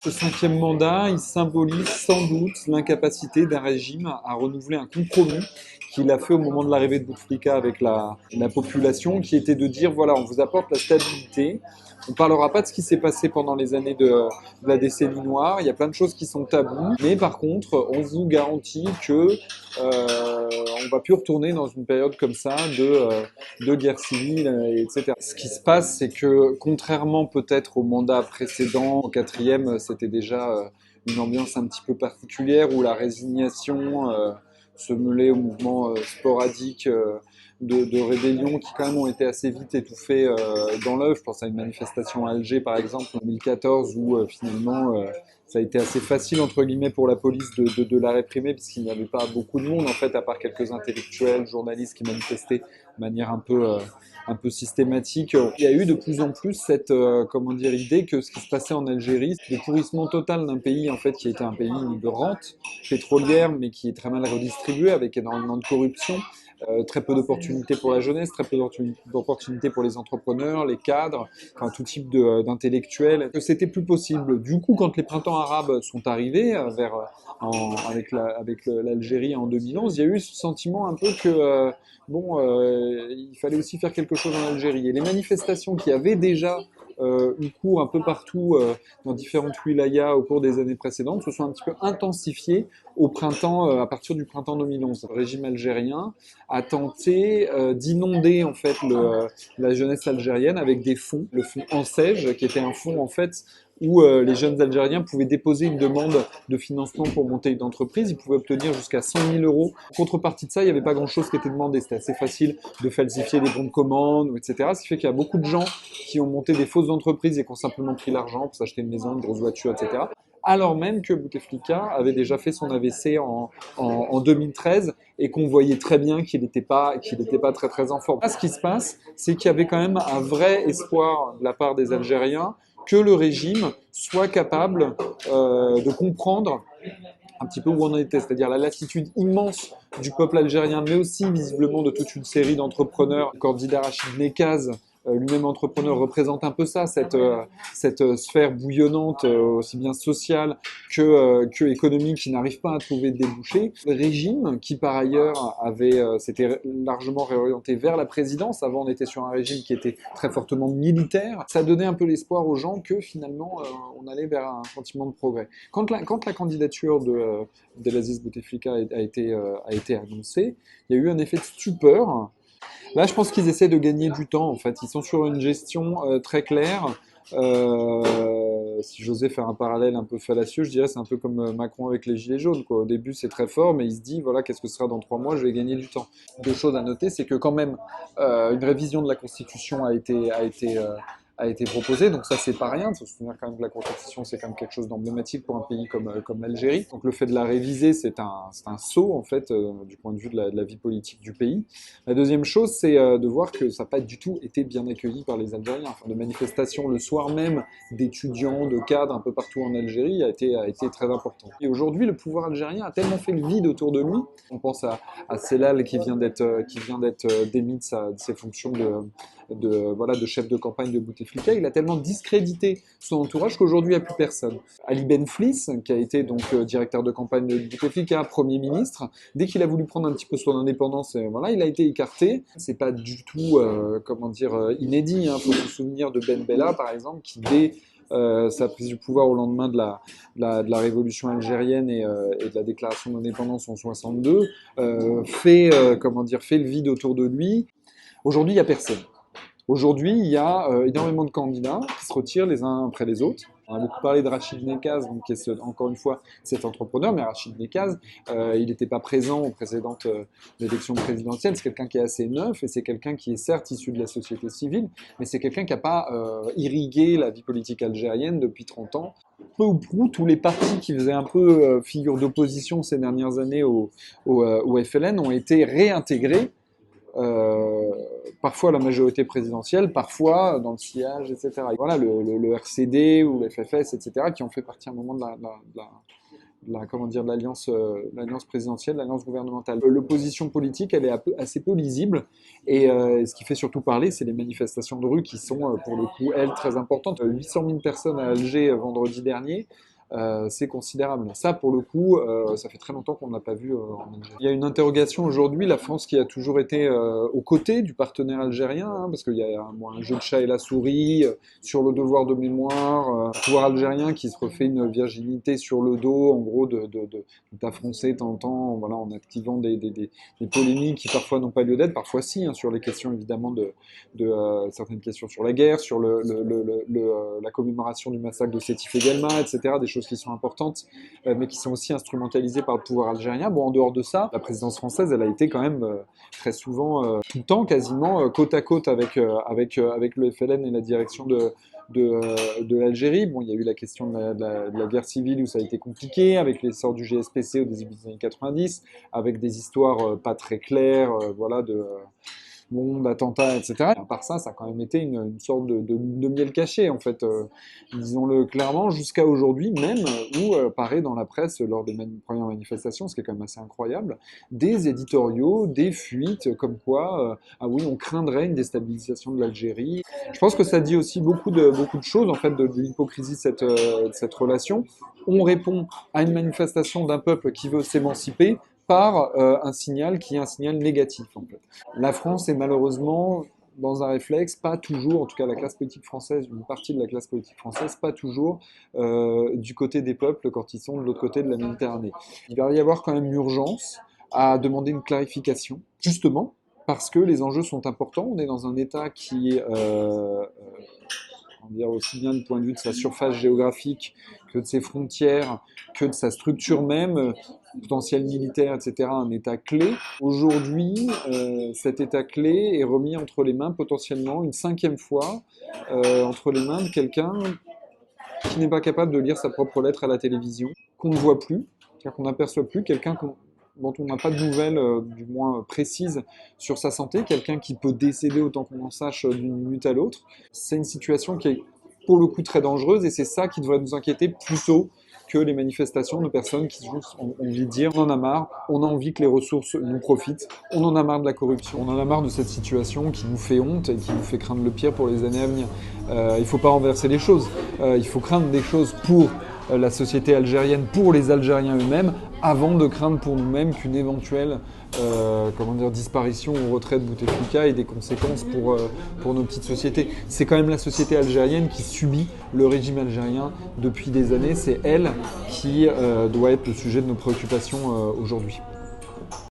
Ce cinquième mandat, il symbolise sans doute l'incapacité d'un régime à renouveler un compromis qu'il a fait au moment de l'arrivée de Bouteflika avec la population, qui était de dire, voilà, on vous apporte la stabilité, on ne parlera pas de ce qui s'est passé pendant les années de la décennie noire, il y a plein de choses qui sont tabous, mais par contre, on vous garantit que on va plus retourner dans une période comme ça de guerre civile, etc. Ce qui se passe, c'est que contrairement peut-être au mandat précédent, au quatrième, c'était déjà une ambiance un petit peu particulière où la résignation se mêlait au mouvement sporadique de rébellions qui quand même ont été assez vite étouffées dans l'œuf. Je pense à une manifestation à Alger par exemple en 2014 où finalement ça a été assez facile entre guillemets pour la police de la réprimer puisqu'il n'y avait pas beaucoup de monde en fait à part quelques intellectuels, journalistes qui manifestaient de manière un peu systématique. Il y a eu de plus en plus cette comment dire idée que ce qui se passait en Algérie, c'est le pourrissement total d'un pays en fait qui était un pays de rente pétrolière mais qui est très mal redistribué avec énormément de corruption. Très peu d'opportunités pour la jeunesse, très peu d'opportunités pour les entrepreneurs, les cadres, enfin tout type d'intellectuels. Que c'était plus possible. Du coup, quand les printemps arabes sont arrivés avec l'Algérie en 2011, il y a eu ce sentiment un peu que il fallait aussi faire quelque chose en Algérie. Et les manifestations qui avaient déjà eu cours un peu partout dans différentes wilayas au cours des années précédentes se sont un petit peu intensifiées au printemps, à partir du printemps 2011. Le régime algérien a tenté d'inonder en fait la jeunesse algérienne avec des fonds, le fonds Ansège, qui était un fonds en fait où les jeunes Algériens pouvaient déposer une demande de financement pour monter une entreprise. Ils pouvaient obtenir jusqu'à 100 000 euros. En contrepartie de ça, il n'y avait pas grand-chose qui était demandé. C'était assez facile de falsifier des bons de commande, etc. Ce qui fait qu'il y a beaucoup de gens qui ont monté des fausses entreprises et qui ont simplement pris l'argent pour s'acheter une maison, une grosse voiture, etc. Alors même que Bouteflika avait déjà fait son AVC en 2013 et qu'on voyait très bien qu'il n'était pas très très en forme. Là, ce qui se passe, c'est qu'il y avait quand même un vrai espoir de la part des Algériens que le régime soit capable de comprendre un petit peu où on en était, c'est-à-dire la lassitude immense du peuple algérien, mais aussi visiblement de toute une série d'entrepreneurs. Le candidat Rachid Nekaz, lui-même entrepreneur, représente un peu ça, cette sphère bouillonnante, aussi bien sociale que économique, qui n'arrive pas à trouver de débouchés. Le régime, qui par ailleurs s'était largement réorienté vers la présidence, avant on était sur un régime qui était très fortement militaire, ça donnait un peu l'espoir aux gens que finalement on allait vers un sentiment de progrès. Quand la candidature d'Abdelaziz Bouteflika a été annoncée, il y a eu un effet de stupeur. Là, je pense qu'ils essaient de gagner du temps, en fait. Ils sont sur une gestion très claire. Si j'osais faire un parallèle un peu fallacieux, je dirais c'est un peu comme Macron avec les Gilets jaunes, quoi. Au début, c'est très fort, mais il se dit, voilà, qu'est-ce que ce sera dans 3 mois, je vais gagner du temps. Deux choses à noter, c'est que quand même, une révision de la Constitution a été proposée, donc ça c'est pas rien, il faut se souvenir quand même que la Constitution c'est quand même quelque chose d'emblématique pour un pays comme l'Algérie. Donc le fait de la réviser, c'est un saut en fait du point de vue de la vie politique du pays. La deuxième chose, c'est de voir que ça n'a pas du tout été bien accueilli par les Algériens. Enfin, de manifestations le soir même d'étudiants, de cadres un peu partout en Algérie a été très important. Et aujourd'hui, le pouvoir algérien a tellement fait le vide autour de lui. On pense à Sellal qui vient d'être démis de ses fonctions voilà, de chef de campagne de Bouteflika. Il a tellement discrédité son entourage qu'aujourd'hui, il n'y a plus personne. Ali Benflis, qui a été donc directeur de campagne de Bouteflika, Premier ministre, dès qu'il a voulu prendre un petit peu son indépendance, voilà, il a été écarté. C'est pas du tout, comment dire, inédit. Hein. Faut se souvenir de Ben Bella, par exemple, qui dès sa prise du pouvoir au lendemain de la révolution algérienne et de la déclaration d'indépendance en 62, comment dire, fait le vide autour de lui. Aujourd'hui, il n'y a personne. Aujourd'hui, il y a énormément de candidats qui se retirent les uns après les autres. On a beaucoup parlé de Rachid Nekaz, donc, qui est encore une fois cet entrepreneur, mais Rachid Nekaz, il n'était pas présent aux précédentes élections présidentielles. C'est quelqu'un qui est assez neuf et c'est quelqu'un qui est certes issu de la société civile, mais c'est quelqu'un qui n'a pas irrigué la vie politique algérienne depuis 30 ans. Peu ou prou, tous les partis qui faisaient un peu figure d'opposition ces dernières années au FLN ont été réintégrés parfois la majorité présidentielle, parfois dans le sillage, etc. Et voilà, le RCD ou le FFS, etc., qui ont fait partie à un moment l'alliance présidentielle, l'alliance gouvernementale. L'opposition politique, elle est assez peu lisible, et ce qui fait surtout parler, c'est les manifestations de rue qui sont, pour le coup, elles, très importantes. 800 000 personnes à Alger vendredi dernier. C'est considérable. Ça, pour le coup, ça fait très longtemps qu'on ne l'a pas vu en Algérie. Il y a une interrogation aujourd'hui, la France qui a toujours été aux côtés du partenaire algérien, hein, parce qu'il y a un jeu de chat et la souris sur le devoir de mémoire, le pouvoir algérien qui se refait une virginité sur le dos, en gros, d'État français tentant, voilà, en activant des polémiques qui parfois n'ont pas lieu d'être, parfois si, hein, sur les questions évidemment certaines questions sur la guerre, sur la commémoration du massacre de Sétif et Guelma, etc., des choses qui sont importantes, mais qui sont aussi instrumentalisées par le pouvoir algérien. Bon, en dehors de ça, la présidence française, elle a été quand même très souvent, tout le temps quasiment, côte à côte avec le FLN et la direction de l'Algérie. Bon, il y a eu la question de la guerre civile où ça a été compliqué, avec l'essor du GSPC au début des années 90, avec des histoires pas très claires, voilà, d'attentats, etc. À part ça, ça a quand même été une sorte de miel caché, en fait, disons-le clairement, jusqu'à aujourd'hui même, où paraît dans la presse, lors des premières manifestations, ce qui est quand même assez incroyable, des éditoriaux, des fuites, comme quoi, ah oui, on craindrait une déstabilisation de l'Algérie. Je pense que ça dit aussi beaucoup de choses, en fait, de l'hypocrisie de cette relation. On répond à une manifestation d'un peuple qui veut s'émanciper, par un signal qui est un signal négatif, en fait. La France est malheureusement dans un réflexe, pas toujours, en tout cas la classe politique française, une partie de la classe politique française, pas toujours du côté des peuples quand ils sont de l'autre côté de la Méditerranée. Il va y avoir quand même urgence à demander une clarification, justement, parce que les enjeux sont importants. On est dans un État qui est, on va dire aussi bien du point de vue de sa surface géographique que de ses frontières, que de sa structure même, potentiel militaire, etc., un État clé. Aujourd'hui, cet État clé est remis entre les mains, potentiellement, une 5e fois, entre les mains de quelqu'un qui n'est pas capable de lire sa propre lettre à la télévision, qu'on ne voit plus, c'est-à-dire qu'on n'aperçoit plus, quelqu'un dont on n'a pas de nouvelles, du moins précises, sur sa santé, quelqu'un qui peut décéder autant qu'on en sache d'une minute à l'autre. C'est une situation qui est pour le coup très dangereuse, et c'est ça qui devrait nous inquiéter plutôt que les manifestations de personnes qui ont envie de dire on en a marre, on a envie que les ressources nous profitent, on en a marre de la corruption, on en a marre de cette situation qui nous fait honte et qui nous fait craindre le pire pour les années à venir. Il ne faut pas renverser les choses, il faut craindre des choses pour la société algérienne, pour les Algériens eux-mêmes, avant de craindre pour nous-mêmes qu'une éventuelle disparition ou retrait de Bouteflika ait des conséquences pour nos petites sociétés. C'est quand même la société algérienne qui subit le régime algérien depuis des années. C'est elle qui doit être le sujet de nos préoccupations aujourd'hui.